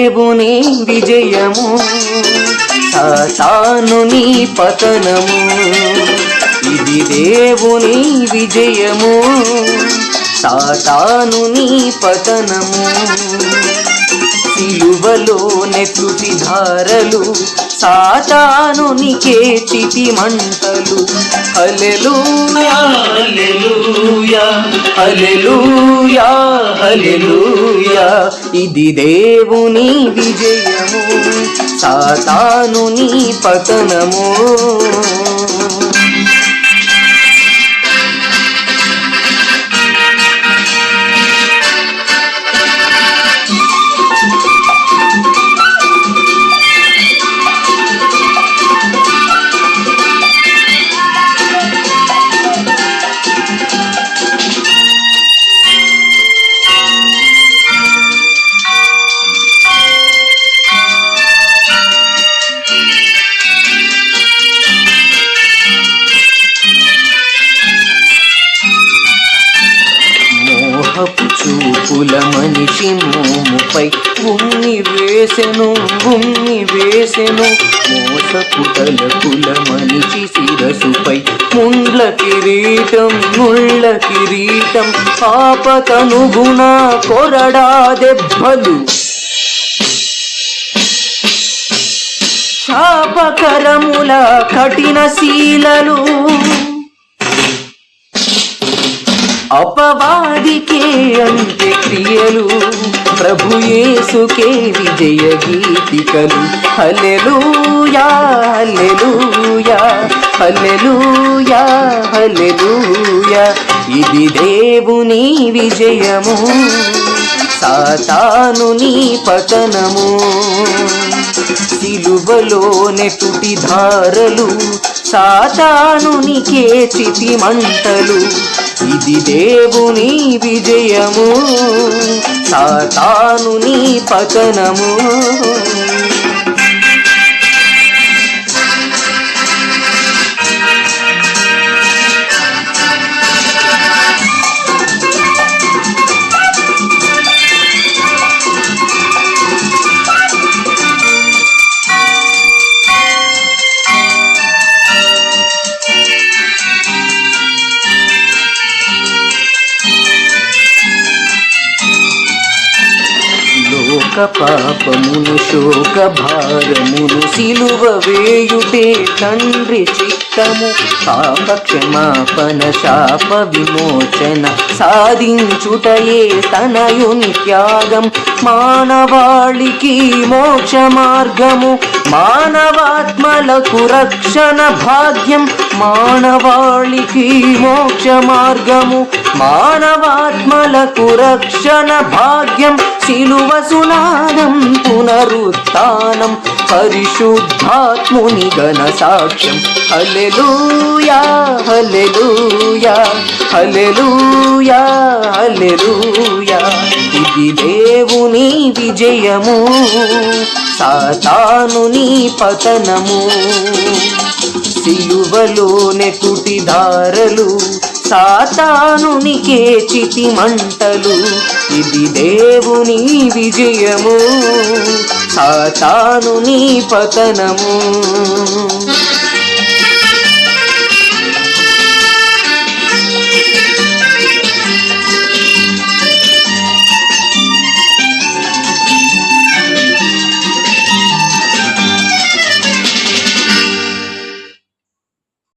దేవుని విజయము, సాతానుని పతనము. ఇది దేవుని విజయము, సాతానుని పతనము. సిలువలో నెత్తుటి ధారలు, సాతానునికే చితి మంటలు. హల్లెలూయా హల్లెలూయా హల్లెలూయా హల్లెలూయా. ఇది దేవుని విజయము, సాతానుని పతనము. చూపుల మనిషి మోముపై ఉమ్మి వేసెను, ఉమ్మి వేసెను. మోసపు తలపుల మనిషి శిరసుపై ముండ్ల కిరీటం, ముళ్ళ కిరీటం. పాపతనుగుణ కొరడా దెబ్బలు, శాపకరముల కఠిన శీలలు. అపవాదికే అంత్యక్రియలు, ప్రభు యేసుకే విజయ గీతికలు. హల్లెలూయా హల్లెలూయా హల్లెలూయా హల్లెలూయా. ఇది దేవుని విజయము, సాతానుని పతనము. సిలువలో నెట్టుటి ధారలు, సాతానునికే చితి మంటలు. ఇది దేవుని విజయము, సాతానుని పతనము. పాపమును శోక భారమును సిలువ వేయుటే తండ్రి చిత్తము. పాప క్షమాపణ శాప విమోచన సాధించుటయే తనయుని త్యాగం. మానవాళికి మోక్ష మార్గము, మానవాత్మలకు రక్షణ భాగ్యం. మానవాళికి మోక్ష మార్గము, మానవాత్మలకు రక్షణ భాగ్యం. సిలువ సునాదం పునరుత్థానం, పరిశుద్ధాత్ముని ఘన సాక్ష్యం. హల్లెలూయా హల్లెలూయా హల్లెలూయా హల్లెలూయా. ఇది దేవుని విజయము, సాతానుని పతనము. సిలువలో నెట్టుటి ధారలు, సాతానునికే చితి మంటలు. ఇది దేవుని విజయము, సాతానుని పతనము.